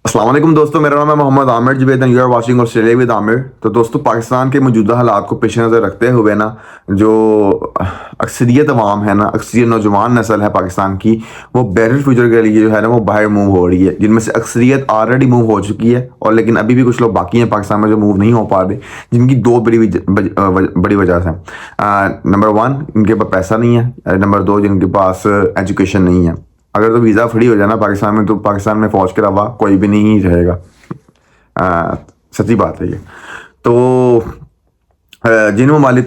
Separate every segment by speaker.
Speaker 1: अस्सलाम वालेकुम दोस्तों, मेरा नाम है Mohammad Aamir Zubaid and you are watching Australia with Aamir. तो दोस्तों, पाकिस्तान के मौजूदा हालात को पेश नज़र रखते हुए ना, जो अक्सरियत अवाम है ना, अक्सरियत नौजवान नस्ल है पाकिस्तान की, वो बेटर फ्यूचर के लिए जो है ना वो बाहर मूव हो रही है, जिनमें से अक्सरियत ऑलरेडी मूव हो चुकी है और लेकिन अभी भी कुछ लोग बाकी हैं पाकिस्तान में जो मूव नहीं हो पा रहे, जिनकी दो बड़ी वजह से। नंबर वन, इनके पास पैसा नहीं है। नंबर दो, जिनके पास एजुकेशन नहीं है। अगर तो वीज़ा फ्री हो जाए ना पाकिस्तान में, तो पाकिस्तान में फ़ौज के अलावा कोई भी नहीं रहेगा। सच्ची बात है ये। तो जिन ममालिक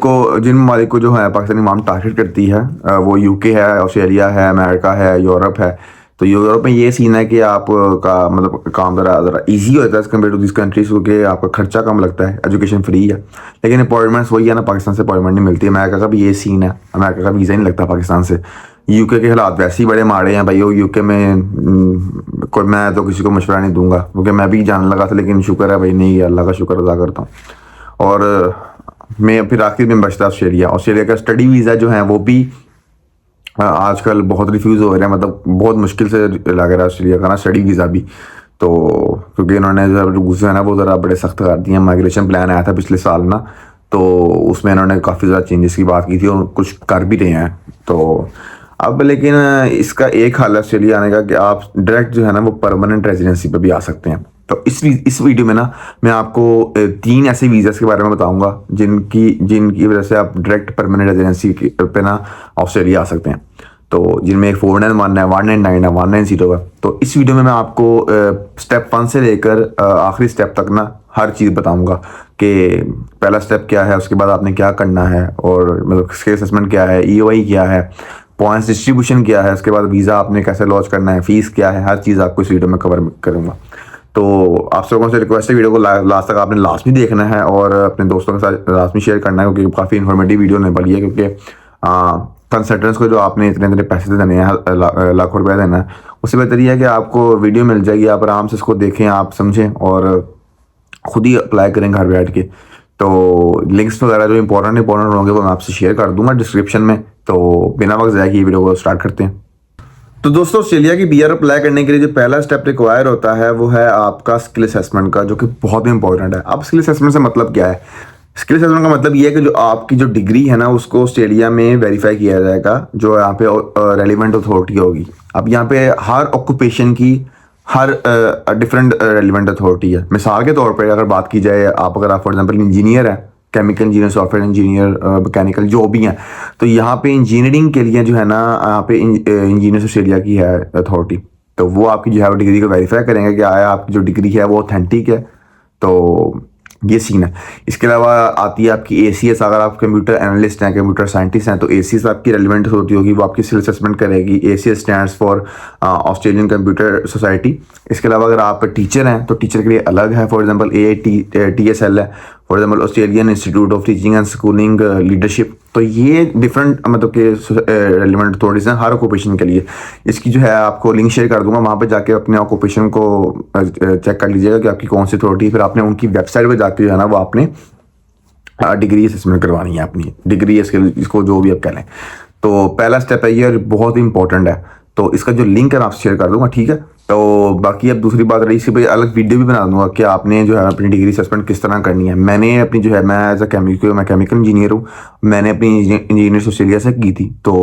Speaker 1: को जो है पाकिस्तानी अवाम टारगेट करती है, वो यूके है, ऑस्ट्रेलिया है, अमेरिका है, यूरोप है। तो यूरोप में ये सीन है कि आपका मतलब काम ज़रा ईजी होता है as compare to this countries, क्योंकि आपका खर्चा कम लगता है, एजुकेशन फ्री है। लेकिन अपॉइंटमेंट्स वही है ना, पाकिस्तान से अपॉइंटमेंट नहीं मिलती। अमेरिका का भी ये सीन है, अमेरिका का वीज़ा नहीं लगता पाकिस्तान से। यूके के हालात वैसे ही बड़े माड़े हैं भाई। वो यूके में कोई, मैं तो किसी को मशवरा नहीं दूंगा, क्योंकि मैं भी जाने लगा था, लेकिन शुक्र है भाई, नहीं, अल्लाह का शुक्र अदा करता हूँ। और मैं फिर आखिर में बचता ऑस्ट्रेलिया। ऑस्ट्रेलिया का स्टडी वीज़ा जो है वो भी आजकल बहुत रिफ्यूज़ हो रहे हैं, मतलब बहुत मुश्किल से लग रहा है ऑस्ट्रेलिया का ना स्टडी वीज़ा भी। तो क्योंकि इन्होंने जो रूल्स है ना वो ज़रा बड़े सख्त कर दिए हैं। माइग्रेशन प्लान आया था पिछले साल ना, तो उसमें इन्होंने काफ़ी ज़्यादा चेंजेस की बात की थी और कुछ कर भी रहे हैं। तो अब लेकिन इसका एक हाल है ऑस्ट्रेलिया आने का कि आप डायरेक्ट जो है ना वो परमानेंट रेजिडेंसी पे भी आ सकते हैं। तो इस वीडियो में ना मैं आपको 3 ऐसे वीज़ास के बारे में बताऊंगा जिनकी जिनकी वजह से आप डायरेक्ट परमानेंट रेजिडेंसी पे ना ऑस्ट्रेलिया आ सकते हैं। तो जिनमें एक 491 है, 199 है, 190 है। तो इस वीडियो में मैं आपको स्टेप 1 से लेकर आखिरी स्टेप तक ना हर चीज़ बताऊंगा कि पहला स्टेप क्या है, उसके बाद आपने क्या करना है, और मतलब स्किल असेसमेंट क्या है, ईओआई क्या है, पॉइंट्स डिस्ट्रीब्यूशन क्या है, उसके बाद वीज़ा आपने कैसे लॉन्च करना है, फीस क्या है, हर चीज़ आपको इस वीडियो में कवर करूँगा। तो आप सबको से रिक्वेस्ट है, वीडियो को लास्ट तक आपने लास्ट में देखना है और अपने दोस्तों के साथ लास्ट में शेयर करना है, क्योंकि काफ़ी इन्फॉर्मेटिव वीडियो होने वाली है। क्योंकि कंसल्टेंट्स को जो आपने इतने इतने पैसे देने हैं, लाखों रुपया देना है, उससे बेहतर ये है कि आपको वीडियो मिल जाएगी, आप आराम से इसको देखें, आप समझें और खुद ही अप्लाई करें घर बैठ के। तो लिंक्स वगैरह जो इंपॉर्टेंट होंगे वो मैं आपसे शेयर कर दूंगा डिस्क्रिप्शन में। तो बिना वक्त ज़ाया किए वीडियो को स्टार्ट करते हैं। तो दोस्तों, ऑस्ट्रेलिया की बीआर अप्लाई करने के लिए जो पहला स्टेप रिक्वायर होता है वो है आपका स्किल असेसमेंट का, जो कि बहुत इंपॉर्टेंट है। अब स्किल असेसमेंट से मतलब क्या है? स्किल असेसमेंट का मतलब ये है कि जो आपकी जो डिग्री है ना उसको ऑस्ट्रेलिया में वेरीफाई किया जाएगा, जो यहाँ पे रेलिवेंट अथॉरिटी होगी। अब यहाँ पे हर ऑक्यूपेशन की हर डिफरेंट रेलिवेंट अथॉरिटी है। मिसाल के तौर पर अगर बात की जाए, अगर आप फॉर एग्जांपल इंजीनियर है, chemical engineer, software engineer, mechanical जो भी हैं, तो यहाँ पे इंजीनियरिंग के लिए जो है ना, यहाँ पे इंजीनियर्स ऑस्ट्रेलिया की है अथॉरिटी। तो वो आपकी जो है डिग्री को वेरीफाई करेंगे कि आया आपकी जो डिग्री है वो ऑथेंटिक है। तो ये सीन है। इसके अलावा आती है आपकी एसीएस। अगर आप कंप्यूटर एनालिस्ट हैं, कंप्यूटर साइंटिस्ट हैं, तो एसीएस आपकी रेलिवेंट होती होगी, वो आपकी स्किल असेसमेंट करेगी। ACS stands for Australian computer society. इसके अलावा अगर आप टीचर हैं तो टीचर के लिए अलग है, फॉर एग्जांपल AITSL है, for example Australian institute of teaching and schooling leadership. तो ये डिफरेंट मतलब कि रेलिवेंट अथॉरिटीज हैं हर ऑक्यूपेशन के लिए। इसकी जो है आपको लिंक शेयर कर दूंगा, वहाँ पे जाके अपने ऑक्यूपेशन को चेक कर लीजिएगा कि आपकी कौन सी अथॉरिटी है। फिर आपने उनकी वेबसाइट पे जाके जो है ना वो आपने डिग्री असेसमेंट करवानी है, अपनी डिग्री स्किल, इसको जो भी आप कह लें। तो पहला स्टेप है ये, बहुत इंपॉर्टेंट है। तो इसका जो लिंक है मैं आपसे शेयर कर दूंगा, ठीक है। तो बाकी अब दूसरी बात रही, इसी पे अलग वीडियो भी बना दूंगा कि आपने जो है अपनी डिग्री असेसमेंट किस तरह करनी है। मैंने अपनी जो है, मैं एज अ केमिकल इंजीनियर हूँ, मैंने अपनी इंजीनियर ऑस्ट्रेलिया से की थी। तो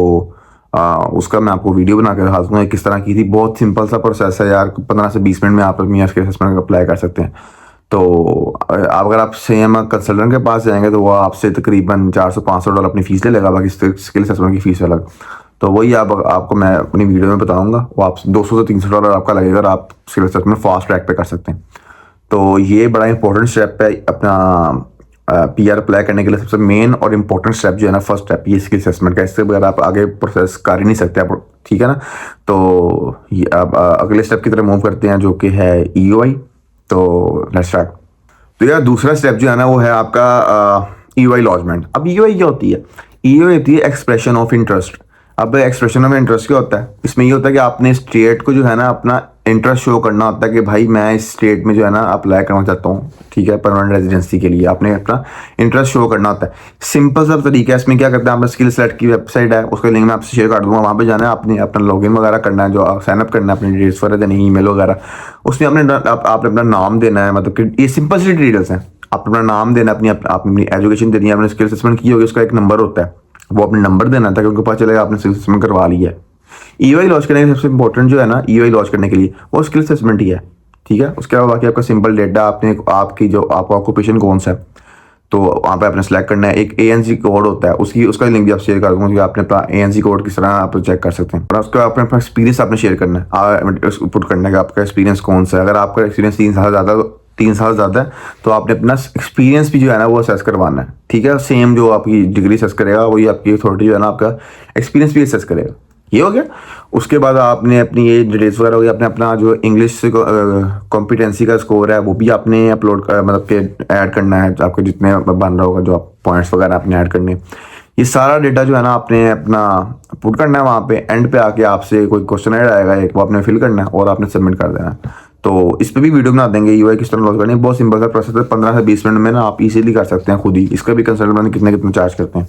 Speaker 1: उसका मैं आपको वीडियो बना कर दिखा दूंगा किस तरह की थी। बहुत सिंपल सा प्रोसेस है यार, 15 से 20 मिनट में आप अपनी स्किल असेसमेंट अप्लाई कर सकते हैं। तो अगर आप सेम कंसल्टेंट के पास जाएंगे तो वो आपसे तकरीबन $400-500 अपनी फ़ीस ले लेगा, बाकी स्किल असेसमेंट की फ़ीस अलग। तो वही आपको मैं अपनी वीडियो में बताऊंगा, वो आप $200 से $300 आपका लगेगा और आप स्किल असेसमेंट फास्ट ट्रैक पे कर सकते हैं। तो ये बड़ा इंपॉर्टेंट स्टेप है अपना PR अप्लाई करने के लिए। सबसे मेन और इम्पोर्टेंट स्टेप जो है ना, फर्स्ट स्टेप ये स्किल असेसमेंट का। इससे बगैर आप आगे प्रोसेस कर ही नहीं सकते आप, ठीक है ना। तो ये अब अगले स्टेप की तरफ मूव करते हैं, जो कि है EOI। तो लेट्स स्टार्ट। तो यार दूसरा स्टेप जो है ना वो है आपका EOI लॉन्चमेंट। अब EOI क्या होती है? EOI होती है एक्सप्रेशन ऑफ इंटरेस्ट। अब एक्सप्रेशन ऑफ इंटरेस्ट क्या होता है, इसमें ये होता है कि आपने स्टेट को जो है ना अपना इंटरेस्ट शो करना होता है कि भाई मैं इस स्टेट में जो है ना अप्लाई करना चाहता हूँ, ठीक है, परमानेंट रेजिडेंसी के लिए आपने अपना इंटरेस्ट शो करना होता है। सिंपल सा तरीका है, इसमें क्या करते हैं, आपने स्किल सेलेक्ट की वेबसाइट है, उसका लिंक मैं आपसे शेयर कर दूंगा, वहाँ पे जाना है, आपने अपना लॉगिन वगैरह करना है, जो साइनअप करना है, अपनी डिटेल्स वगैरह देनी है, ईमेल वगैरह, उसमें आपने अपना नाम देना है, मतलब कि ये सिंपल सी डिटेल्स हैं। आप अपना नाम देना, अपनी एजुकेशन देनी है, आपने स्किल असेसमेंट की होगी, उसका एक नंबर होता है, वो अपने नंबर देना था, क्योंकि पता चलेगा आपने स्किल असेसमेंट करवा लिया है। ईवाई लॉन्च करने के सबसे इंपॉर्टेंट जो है ना, ईवाई लॉन्च करने के लिए वो स्किल असेसमेंट ही है, ठीक है। उसके बाद बाकी आपका सिंपल डेटा, आपने आपकी जो आपका ऑक्यूपेशन कौन सा है, तो वहाँ पे आपने सेलेक्ट करना है। एक एएनसी कोड होता है, उसका लिंक भी आप शेयर कर दूंगा, कि आपने अपना एएनसी कोड किस तरह आप चेक कर सकते हैं, और उसका आपने अपना एक्सपीरियंस आपने शेयर करना है, पुट करना है कि आपका एक्सपीरियंस कौन सा है। अगर आपका एक्सपीरियंस 3 साल ज़्यादा है तो आपने अपना एक्सपीरियंस भी जो है ना वो असेस करवाना है, ठीक है। सेम जो आपकी डिग्री असेस करेगा वही आपकी अथॉरिटी जो है ना आपका एक्सपीरियंस भी असेस करेगा। ये हो गया। उसके बाद आपने अपनी ये डिटेल्स वगैरह हो गया, आपने अपना जो इंग्लिश कॉम्पिटेंसी का स्कोर है वो भी आपने अपलोड मतलब कि ऐड करना है, आपको जितने बन रहा होगा जो आप पॉइंट्स वगैरह आपने ऐड करने। ये सारा डेटा जो है ना आपने अपना पुट करना है, वहाँ पे एंड पे आके आपसे कोई क्वेश्चन ऐड आएगा एक, वो आपने फिल करना है और आपने सबमिट कर देना है। तो इस पे भी वीडियो बना देंगे यूआई किस तरह लॉन्च करनी है, बहुत सिंपल सा प्रोसेस है, 15 से 20 मिनट में ना आप इजीली कर सकते हैं खुद ही। इसका भी कंसल्टेंट कितने कितने चार्ज करते हैं।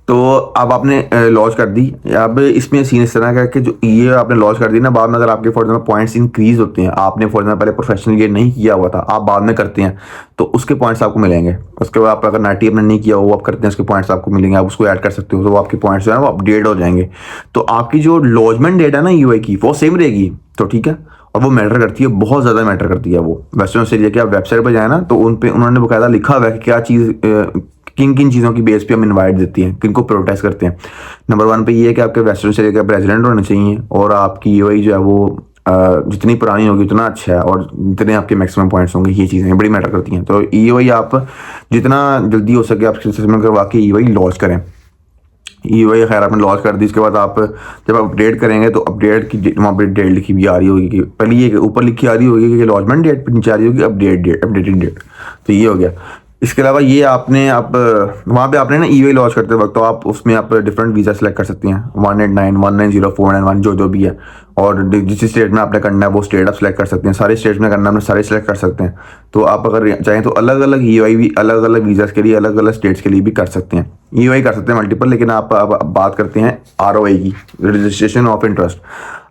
Speaker 1: तो अब आपने लॉन्च कर दी। अब इसमें सीन इस तरह का है कि जो ये आपने लॉन्च कर दी ना, बाद में अगर आपके फॉर एग्जाम्पल पॉइंट्स इंक्रीज होते हैं, आपने फॉर एग्जाम्पल पहले प्रोफेशनल ये नहीं किया हुआ था, आप बाद में करते हैं तो उसके पॉइंट्स आपको मिलेंगे। उसके बाद आप अगर 90 आपने नहीं किया वो आप करते हैं, उसके पॉइंट्स आपको मिलेंगे, आप उसको ऐड कर सकते हो, तो वो आपके पॉइंट्स जो है वो अपडेट हो जाएंगे। तो आपकी जो लॉन्चमेंट डेट है ना यूआई की वो सेम रहेगी, तो ठीक है। और वो मैटर करती है, बहुत ज़्यादा मैटर करती है वो। वेस्टर्न ऑस्ट्रेलिया की आप वेबसाइट पर जाए ना तो उन पे उन्होंने बकायदा लिखा हुआ है कि क्या चीज़ किन किन चीज़ों की बेस पे हम इनवाइट देती हैं, किन को प्रोटेस्ट करते हैं। नंबर 1 पे ये है कि आपके वेस्टर्न ऑस्ट्रेलिया का प्रेसिडेंट होने चाहिए, और आपकी यूआई जो है वो जितनी पुरानी होगी उतना अच्छा है, और जितने आपके मैक्सिमम पॉइंट्स होंगे, ये चीज़ें बड़ी मैटर करती हैं। तो ईओआई आप जितना जल्दी हो सके आप असेसमेंट करवा के ईओआई लॉन्च करें। ईओआई खैर आपने लॉन्च कर दी, इसके बाद आप जब अपडेट करेंगे तो अपडेट की वहाँ पर डेट लिखी भी आ रही होगी, कि पहले ये ऊपर लिखी आ रही होगी कि लॉन्चमेंट डेट, पर नीचे आ रही होगी अपडेटेड डेट। तो ये हो गया। इसके अलावा ये आपने आप वहाँ पे आपने ना ईओआई लॉन्च करते वक्त तो आप उसमें आप डिफरेंट वीज़ा सेलेक्ट कर सकती हैं, 189, 190, 491 जो भी है, और जिस स्टेट में आपने करना है वो स्टेट आप सेलेक्ट कर सकते हैं। सारे स्टेट में करना है आपने सारे सेलेक्ट कर सकते हैं। तो आप अगर चाहें तो अलग अलग ईओआई भी अलग अलग वीज़ास के लिए अलग अलग स्टेट्स के लिए भी कर सकते हैं। ईओआई कर सकते हैं मल्टीपल, लेकिन आप बात करते हैं आरओआई की, रजिस्ट्रेशन ऑफ इंटरेस्ट।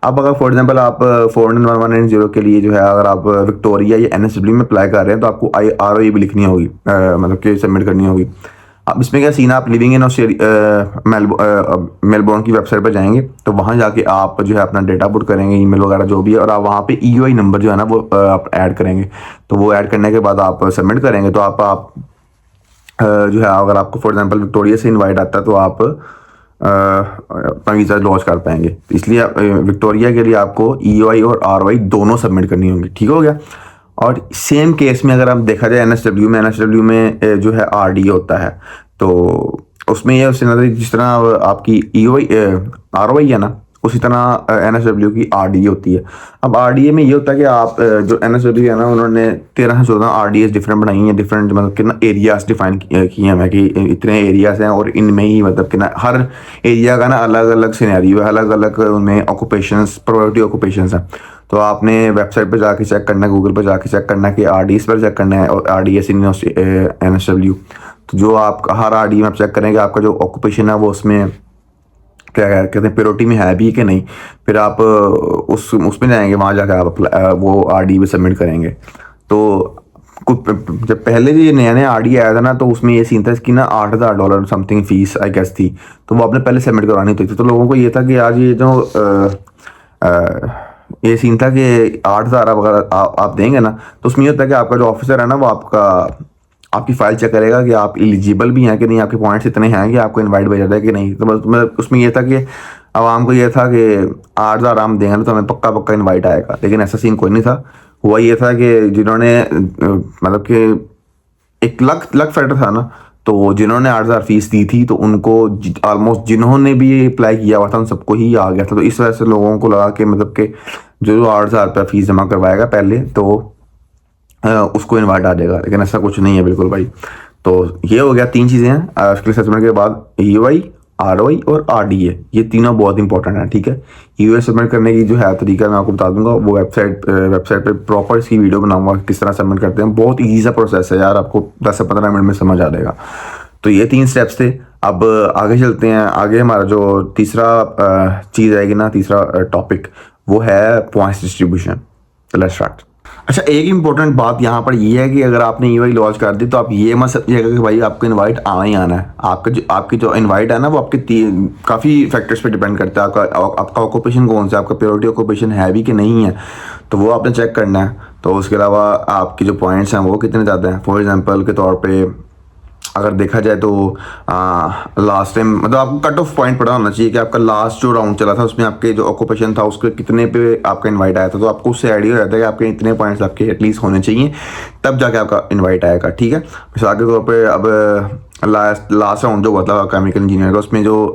Speaker 1: अब अगर फॉर एग्जांपल आप 41190 के लिए जो है अगर आप विक्टोरिया या एनएसडब्ल्यू में अप्लाई कर रहे हैं तो आपको आरओआई भी लिखनी होगी, मतलब कि सबमिट करनी होगी। अब इसमें क्या सीन, आप लिविंग इन मेलबोर्न की वेबसाइट पर जाएंगे तो वहाँ जाके आप जो है अपना डेटा पुट करेंगे, ईमेल वगैरह जो भी है, और आप वहाँ पे ईओआई नंबर जो है ना वो आप ऐड करेंगे। तो वो ऐड करने के बाद आप सबमिट करेंगे तो आप जो है अगर आपको फॉर एग्जांपल विक्टोरिया से इनवाइट आता है तो आप अपना वीज़ा लॉन्च कर पाएंगे। तो इसलिए विक्टोरिया के लिए आपको ईओआई और आरओआई दोनों सबमिट करनी होगी, ठीक हो गया। और सेम केस में अगर हम देखा जाए एनएसडब्ल्यू में जो है आरडी होता है, तो उसमें ये जिस तरह आपकी ईओआई आरओआई है ना, उसी तरह एनएसडब्ल्यू की आरडीए होती है। अब आरडीए में ये होता है कि आप जो एनएसडब्ल्यू है ना उन्होंने 13 से 14 आरडीएस डिफरेंट बनाई हैं, डिफरेंट मतलब कि ना एरियाज डिफाइन किए हैं कि इतने एरियाज हैं, और इनमें ही मतलब कि ना हर एरिया का ना अलग अलग सिनेरियो है, अलग अलग उनमें ऑक्यूपेशंस प्रायोरिटी ऑक्यूपेशंस हैं। तो आपने वेबसाइट पर जाके चेक करना है, गूगल पर जाके चेक करना है कि आरडीएस पर चेक करना है, और आरडीएस इन एनएसडब्ल्यू। तो जो आप हर आरडी में आप चेक करेंगे आपका जो ऑक्यूपेशन है वो उसमें क्या कहते हैं प्रायोरिटी में है भी कि नहीं, फिर आप उसमें जाएंगे, वहाँ जाकर आप वो आरडी भी सबमिट करेंगे। तो कुछ जब पहले जो ये नया नया आरडी आया था ना तो उसमें ये सीन था इसकी ना $8,000 समथिंग फीस आई गेस थी, तो वो आपने पहले सबमिट करवानी थी। तो लोगों को ये था कि आज ये जो ये सीन था कि 8,000 अगर आप देंगे ना तो उसमें ये होता है कि आपका जो ऑफिसर है ना वो आपकी फाइल चेक करेगा कि आप एलिजिबल भी हैं कि नहीं, आपके पॉइंट्स इतने हैं कि आपको इनवाइट भेजा जाए कि नहीं। तो बस मतलब उसमें ये था कि आवाम को ये था कि 8,000 हम देंगे तो हमें पक्का पक्का इनवाइट आएगा, लेकिन ऐसा सीन कोई नहीं था। हुआ ये था कि जिन्होंने मतलब कि एक लक फैक्टर था ना, तो जिन्होंने 8,000 फीस दी थी तो उनको ऑलमोस्ट जिन्होंने भी अप्लाई किया हुआ था उन सबको ही आ गया था। तो इस वजह से लोगों को लगा कि मतलब कि जो 8,000 रुपया फीस जमा करवाएगा पहले तो उसको इनवाइट आ जाएगा, लेकिन ऐसा कुछ नहीं है बिल्कुल भाई। तो ये हो गया 3 चीज़ें हैं स्किल असेसमेंट के बाद, ईओआई, ROI और RDA, ये तीनों बहुत इंपॉर्टेंट है, ठीक है। ईओए सबमिट करने की जो है तरीका मैं आपको बता दूंगा, वो वेबसाइट पे प्रॉपर इसकी वीडियो बनाऊंगा किस तरह सबमिट करते हैं। बहुत ईजी सा प्रोसेस है यार, आपको 10 से 15 मिनट में समझ आ जाएगा। तो ये 3 स्टेप्स थे। अब आगे चलते हैं। आगे हमारा जो तीसरा चीज़ आएगी ना, तीसरा टॉपिक, वो है पॉइंट्स डिस्ट्रीब्यूशन। Let's start. अच्छा, एक इम्पोर्टेंट बात यहाँ पर ये है कि अगर आपने ईओआई लॉन्च कर दी तो आप ये मत समझिएगा कि भाई आपको इनवाइट आना ही आना है। आपकी जो इनवाइट है ना, वो आपके काफ़ी फैक्टर्स पे डिपेंड करता है। आपका ऑक्यूपेशन कौन सा है, आपका प्योरिटी ऑक्यूपेशन है भी कि नहीं है, तो वो आपने चेक करना है। तो उसके अलावा आपकी जो पॉइंट्स हैं वो कितने ज़्यादा हैं। फॉर एग्जाम्पल के तौर पर अगर देखा जाए तो लास्ट टाइम मतलब आपको कट ऑफ पॉइंट पता होना चाहिए कि आपका लास्ट जो राउंड चला था उसमें आपके जो ऑक्यूपेशन था उसके कितने पे आपका इनवाइट आया था। तो आपको उससे आइडिया हो जाता है कि आपके इतने पॉइंट्स आपके एटलीस्ट होने चाहिए, तब जाके आपका इनवाइट आएगा, ठीक है। मिसाल के तौर पे अब लास्ट राउंड जो हुआ था केमिकल इंजीनियर का, उसमें जो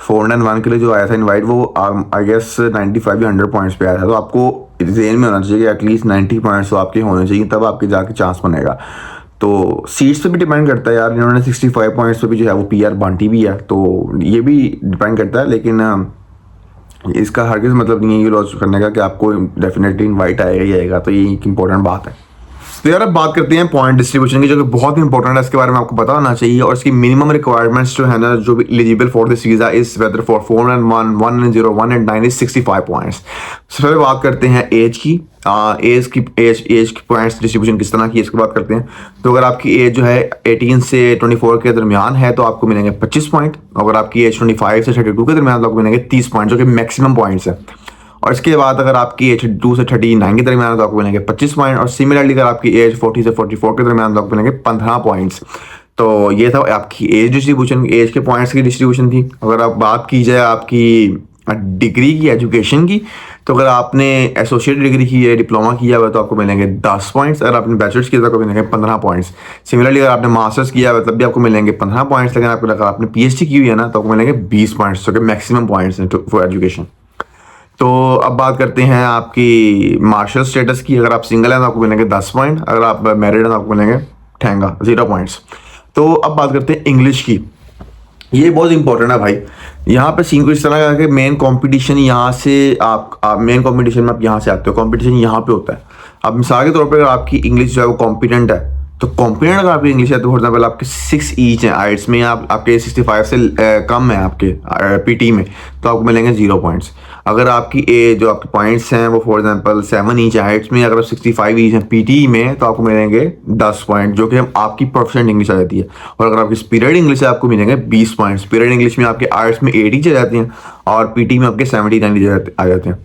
Speaker 1: 491 के लिए जो आया था इन्वाइट, वो आई गेस 95 या 100 पॉइंट्स पे आया था। तो आपको रेंज में होना चाहिए कि एटलीस्ट 90 पॉइंट्स तो आपके होने चाहिए, तब आपके जाके चांस बनेगा। तो सीट्स पे भी डिपेंड करता है यार, इन्होंने 65 पॉइंट्स पे भी जो है वो PR बांटी भी है, तो ये भी डिपेंड करता है। लेकिन इसका हरगिज़ मतलब नहीं है ये लॉन्च करने का कि आपको डेफिनेटली इनवाइट आएगा ही आएगा। तो ये एक इंपॉर्टेंट बात है। तो यार अब बात करते हैं पॉइंट डिस्ट्रीब्यूशन की, जो कि बहुत इंपॉर्टेंट है, इसके बारे में आपको पता होना चाहिए। और इसकी मिनिमम रिक्वायरमेंट्स जो है ना, जो भी eligible for this visa is whether for 491, 190, 189 is 65 points. सबसे पहले बात करते हैं एज की। एज की पॉइंट्स डिस्ट्रीब्यूशन किस तरह की, इसकी बात करते हैं। तो अगर आपकी एज जो है 18 से 24 के दरमियान है तो आपको मिलेंगे 25 पॉइंट। अगर आपकी एज 25 से 32 के दरमियान तो आपको मिलेंगे 30 पॉइंट, जो कि मैक्सिमम पॉइंट्स है। और इसके बाद अगर आपकी एज 2 से 39 के दरमियान है तो आपको मिलेंगे 25 पॉइंट। और सिमिलरली अगर आपकी एज 40 से 44 के दरमियान तो आपको मिलेंगे 15 पॉइंट्स। तो ये था आपकी एज डिस्ट्रीब्यूशन, एज के पॉइंट्स की डिस्ट्रीब्यूशन थी। अगर आप बात की जाए आपकी डिग्री की, एजुकेशन की, तो अगर आपने एसोसिएट डिग्री की है, डिप्लोमा किया हुआ, तो आपको मिलेंगे 10 पॉइंट्स। अगर आपने बैचलर्स किया तो आपको मिलेंगे 15 पॉइंट्स। सिमिलरली अगर आपने मास्टर्स किया हुआ तब भी आपको मिलेंगे 15 पॉइंट्स। लेकिन अगर आपने PhD की हुई है ना तो आपको मिलेंगे 20 पॉइंट्स, जो कि मैक्सिमम पॉइंट्स हैं फॉर एजुकेशन। तो अब बात करते हैं आपकी मार्शल स्टेटस की। अगर आप सिंगल हैं तो आपको मिलेंगे 10 पॉइंट। अगर आप मैरिड हैं तो आपको मिलेंगे ठेंगा 0 पॉइंट्स। तो अब बात करते हैं इंग्लिश की। ये बहुत इंपॉर्टेंट है भाई। यहाँ पे सीन को इस तरह का है कि मेन कंपटीशन यहाँ से आप मेन कंपटीशन में आप यहाँ से आते हो, कंपटीशन यहाँ पे होता है। अब मिसाल के तौर पर अगर आपकी इंग्लिश जो है वो कॉम्पिटेंट है, तो कॉम्पिटेंट अगर आपकी इंग्लिश है तो फॉर एग्जाम्पल आपके 6 ईच हैं आइट्स में, आपके 65 से कम है आपके PT में, तो आपको मिलेंगे 0 पॉइंट्स। अगर आपकी जो आपके पॉइंट्स हैं वो फॉर एग्जांपल 7 ईच हाइट्स में, अगर आप 65 ईच हैं PT में, तो आपको मिलेंगे 10 पॉइंट, जो कि आपकी प्रोफिशिएंट इंग्लिश आ जाती है। और अगर आपकी स्पीरियड इंग्लिश है आपको मिलेंगे 20 पॉइंट। स्पीरियड इंग्लिश में आपके आर्ट्स में 80 चले जाते हैं और PT में आपके 79 आ जाते हैं।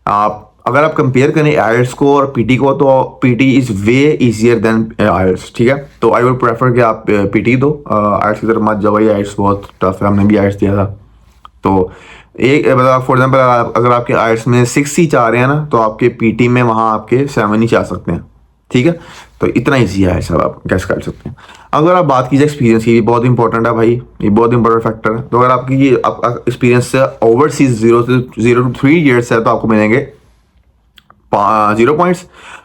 Speaker 1: आप अगर आप कंपेयर करें आयल्स को और PT को, तो PT is way easier than IELTS, ठीक है। तो आई वुड प्रेफर कि आप PT दो, आयल्स की तरफ मत जाओ, आयल्स बहुत टफ है, हमने भी आयल्स दिया था। तो एक मतलब फॉर एग्जाम्पल अगर आपके आयल्स में 6 ही चाह रहे हैं ना, तो आपके PT में वहाँ आपके 7 ही चाह सकते हैं, ठीक है। तो इतना ईजी है सर, आप गैस कर सकते हैं। अगर आप बात कीजिए एक्सपीरियंस की, बहुत इंपॉर्टेंट है भाई, ये बहुत इंपॉर्टेंट फैक्टर है। तो अगर आपकी ये एक्सपीरियंस ओवरसीज 0 to 3 ईयर्स है तो आपको मिलेंगे 0 पॉइंट्स।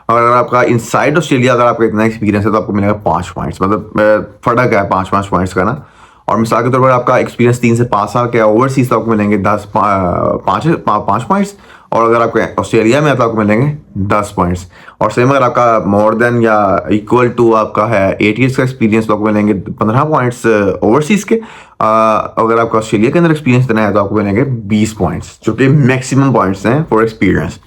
Speaker 1: और अगर आपका इनसाइड ऑस्ट्रेलिया अगर आपका इतना एक्सपीरियंस है तो आपको मिलेगा 5 पॉइंट्स। मतलब फर्क है 5 पॉइंट्स का ना। और मिसाल के तौर पर आपका एक्सपीरियंस 3 से 5 साल का ओवरसीज तो आपको मिलेंगे 5 पॉइंट्स। और अगर आपको ऑस्ट्रेलिया में है तो आपको मिलेंगे 10 पॉइंट्स। और सेम अगर आपका मोर देन या इक्वल टू आपका है 8 ईयर्स का एक्सपीरियंस तो आपको मिलेंगे 15 पॉइंट्स ओवरसीज के। अगर आपका ऑस्ट्रेलिया के अंदर एक्सपीरियंस देना है तो आपको मिलेंगे 20 पॉइंट्स, जो कि मैक्सिमम पॉइंट्स हैं फॉर एक्सपीरियंस।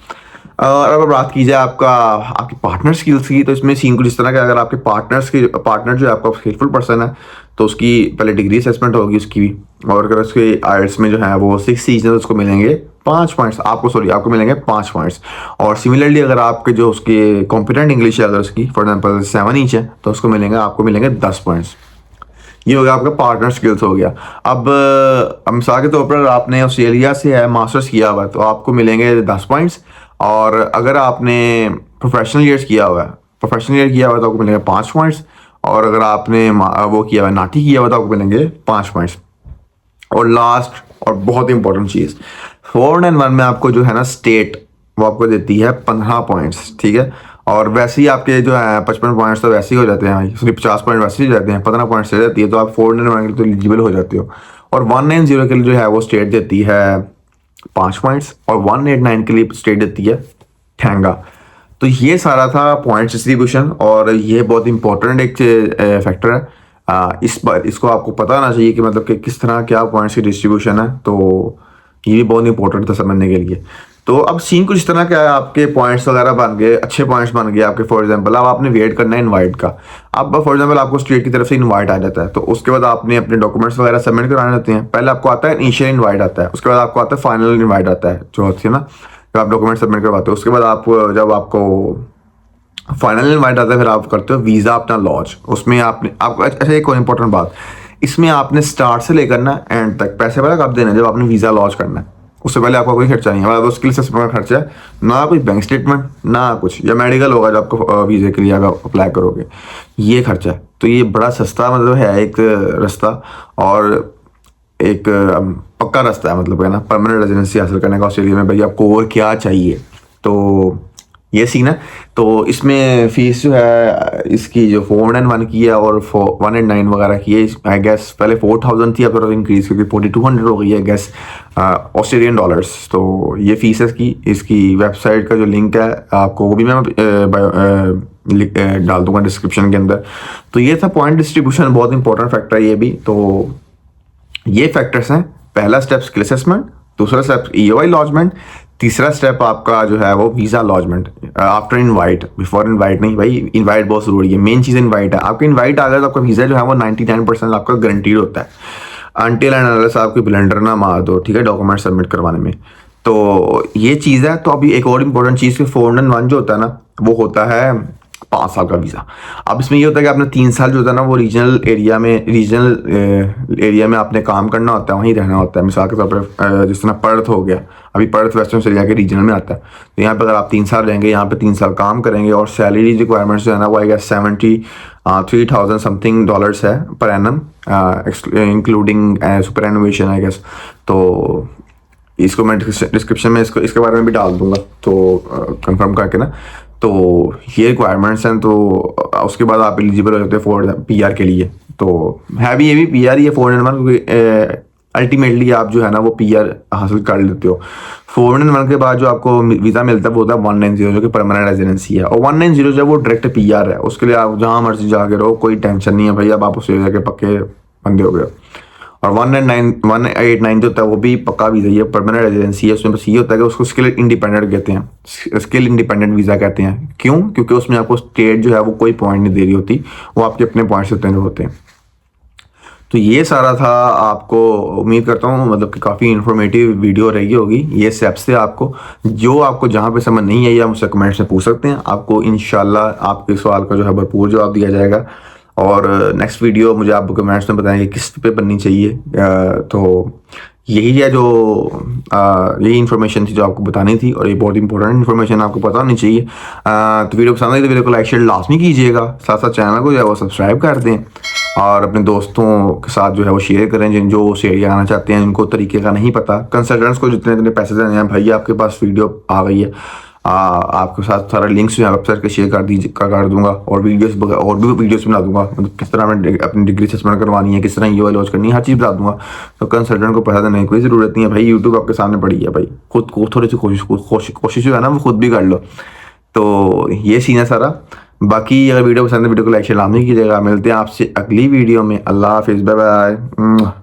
Speaker 1: और अगर बात की जाए आपकी पार्टनर स्किल्स की, तो इसमें सीन कुछ इस तरह का, अगर आपके पार्टनर जो है आपका स्किलफुल पर्सन है तो उसकी पहले डिग्री असेसमेंट होगी उसकी भी। और अगर उसके आयल्स में जो है वो 6 ईच है तो उसको मिलेंगे 5 पॉइंट्स। आपको मिलेंगे 5 पॉइंट्स। और सिमिलरली अगर आपके जो उसके कॉम्पिटेंट इंग्लिश है अगर उसकी फॉर एग्जाम्पल 7 ईच है तो आपको मिलेंगे 10 पॉइंट्स। ये हो गया आपका पार्टनर स्किल्स हो गया। अब मिसाल के तौर पर आपने ऑस्ट्रेलिया से है मास्टर्स किया हुआ है तो आपको मिलेंगे 10 पॉइंट्स। और अगर आपने प्रोफेशनल ईयर किया हुआ है तो आपको मिलेंगे 5 पॉइंट्स। और अगर आपने वो किया हुआ है नाटी किया हुआ तो आपको मिलेंगे 5 पॉइंट्स। और लास्ट और बहुत इंपॉर्टेंट चीज़, 491 में आपको जो है ना स्टेट वो आपको देती है 15 पॉइंट्स, ठीक है। और वैसे ही आपके जो है 55 पॉइंट्स तो वैसे ही हो जाते हैं भाई, 50 पॉइंट वैसे ही हो जाते हैं, 15 पॉइंट्स से जाती है तो आप 491 के लिए तो एलिजिबल हो जाते हो। और 190 के लिए जो है वो स्टेट देती है 5 पॉइंट्स, और 189 के लिए स्टेट देती है ठेंगा। तो ये सारा था पॉइंट्स डिस्ट्रीब्यूशन, और ये बहुत इंपॉर्टेंट एक फैक्टर है। इस बार इसको आपको पता होना चाहिए कि मतलब कि किस तरह क्या पॉइंट्स की डिस्ट्रीब्यूशन है, तो ये भी बहुत इंपॉर्टेंट था समझने के लिए। तो अब सीन कुछ इस तरह का है, आपके पॉइंट्स वगैरह बन गए, अच्छे पॉइंट्स बन गए आपके। फॉर एग्जांपल अब आपने वेट करना है इनवाइट का। अब फॉर एग्जांपल आपको स्टेट की तरफ से इनवाइट आ जाता है, तो उसके बाद आपने अपने डॉक्यूमेंट्स वगैरह सबमिट कराने होते हैं। पहले आपको आता है इनिशियल इनवाइट आता है, उसके बाद आपको आता है फाइनल इनवाइट आता है, जो होती है ना जब आप डॉक्यूमेंट सबमिट करवाते हो। उसके बाद आप जब आपको फाइनल इनवाइट आता है, फिर आप करते हो वीज़ा अपना लॉन्च। उसमें आपने आपको अच्छा एक और इम्पोर्टेंट बात, इसमें आपने स्टार्ट से लेकर ना एंड तक पैसे वाला कब देना है, जब आपने वीज़ा लॉन्च करना है उससे पहले आपका कोई खर्चा नहीं है। मतलब उसके लिए सबसे बड़ा खर्चा है ना कोई बैंक स्टेटमेंट ना कुछ, या मेडिकल होगा जब आपको वीज़े के लिए अगर अप्लाई करोगे, ये खर्चा है। तो ये बड़ा सस्ता मतलब है एक रास्ता, और एक पक्का रास्ता है, मतलब है ना परमानेंट रेजिडेंसी हासिल करने का ऑस्ट्रेलिया में। भाई आपको और क्या चाहिए, तो ये सीन है। तो इसमें फीस जो है इसकी जो 401 की है और 189 वगैरह की है, आई गेस पहले 4000 थी, अब थोड़ा इंक्रीज करके 4200 हो गई है गेस ऑस्ट्रेलियन डॉलर्स। तो ये फीस है इसकी वेबसाइट का जो लिंक है आपको वो भी मैं डाल दूंगा डिस्क्रिप्शन के अंदर। तो ये था पॉइंट डिस्ट्रीब्यूशन, बहुत इंपॉर्टेंट फैक्टर है ये भी। तो ये फैक्टर्स हैं, पहला स्टेप स्किल असेसमेंट, दूसरा स्टेप ईओआई लॉन्चमेंट, तीसरा स्टेप आपका जो है वो visa launchment after invite. Before invite नहीं भाई, इनवाइट बहुत जरूरी है, मेन चीज़ इनवाइट है। आपका इनवाइट आ गया तो आपका वीज़ा जो है वो 99% आपका गारंटीड होता है, अनटिल एंड अनलेस आप कोई ब्लेंडर ना मार दो, ठीक है, डॉक्यूमेंट सबमिट करवाने में। तो ये चीज़ है। तो अभी एक और इम्पोर्टेंट चीज़, 401 जो होता है ना वो होता है 5 साल का वीज़ा। अब इसमें ये होता है कि आपने 3 साल जो होता है ना वो रीजनल एरिया में आपने काम करना होता है, वहीं रहना होता है। मिसाल के तौर पर जिस तरह पर्थ हो गया, अभी पर्थ वेस्टर्न ऑस्ट्रेलिया के रीजनल में आता है, तो यहाँ पर अगर आप 3 साल रहेंगे, यहाँ पे 3 साल काम करेंगे, और सैलरी रिक्वायरमेंट्स जो है ना वो आएगा 73,000 समथिंग डॉलर्स है per annum, including superannuation I guess. तो इसको मैं डिस्क्रिप्शन में इसके बारे में भी डाल दूंगा, तो कंफर्म करके ना। तो ये रिक्वायरमेंट्स हैं, तो उसके बाद आप एलिजिबल हो जाते हैं फॉर पीआर के लिए। तो है भी ये भी पीआर ही है 401, क्योंकि अल्टीमेटली आप जो है ना वो पीआर हासिल कर लेते हो। 401 के बाद जो आपको वीज़ा मिलता है वो होता है 190, जो कि परमानेंट रेजिडेंसी है। और 190 जो है वो डायरेक्ट पीआर है, उसके लिए आप जहाँ मर्जी जाके रहो, कोई टेंशन नहीं है भाई, अब आप ऑस्ट्रेलिया के पक्के बंदे हो गए। और 189 जो होता है वो भी पक्का वीज़ा ही है, परमानेंट रेजिडेंसी है। उसमें बस ये होता है कि उसको स्किल इंडिपेंडेंट कहते हैं, स्किल इंडिपेंडेंट वीज़ा कहते हैं। क्यों? क्योंकि उसमें आपको स्टेट जो है वो कोई पॉइंट नहीं दे रही होती, वो आपके अपने पॉइंट्स होते हैं। तो ये सारा था। आपको उम्मीद करता हूँ मतलब कि काफ़ी इन्फॉर्मेटिव वीडियो रही होगी। ये स्टेप्स थे, आपको जो आपको जहाँ पे समझ नहीं आई आप मुझसे कमेंट्स में पूछ सकते हैं, आपको इंशाल्लाह आपके सवाल का जो है भरपूर जवाब दिया जाएगा। और नेक्स्ट वीडियो मुझे आप कमेंट्स में बताएंगे किस पे बननी चाहिए। तो यही है जो यही इन्फॉर्मेशन थी जो आपको बतानी थी, और ये बहुत इंपॉर्टेंट इन्फॉर्मेशन आपको पता होनी चाहिए। तो वीडियो पसंद आई तो वीडियो को लाइक शेयर लाजमी कीजिएगा, साथ साथ चैनल को जो है वो सब्सक्राइब कर दें, और अपने दोस्तों के साथ जो है वो शेयर करें जो ऑस्ट्रेलिया आना चाहते हैं, जिनको तरीके का नहीं पता। कंसल्टेंट्स को जितने पैसे देने हैं भाई, आपके पास वीडियो आ गई है, आपके साथ सारा लिंक्स जो है वेबसाइट के शेयर कर दूंगा, और भी वीडियोस बना दूंगा, मतलब किस तरह हमें अपनी डिग्री असेसमेंट करवानी है, किस तरह ये लॉन्च करनी है, हर चीज़ बता दूंगा। तो कंसल्टेंट को पैसा देने की कोई ज़रूरत नहीं है भाई, यूट्यूब आपके सामने पड़ी है भाई, खुद को थोड़ी सी कोशिश जो है ना वो खुद भी कर लो। तो ये सीन है सारा। बाकी अगर वीडियो पसंद है वीडियो को लाइक शेयर लाजमी कीजिएगा। मिलते हैं आपसे अगली वीडियो में। अल्लाह हाफिज़, बाय बाय।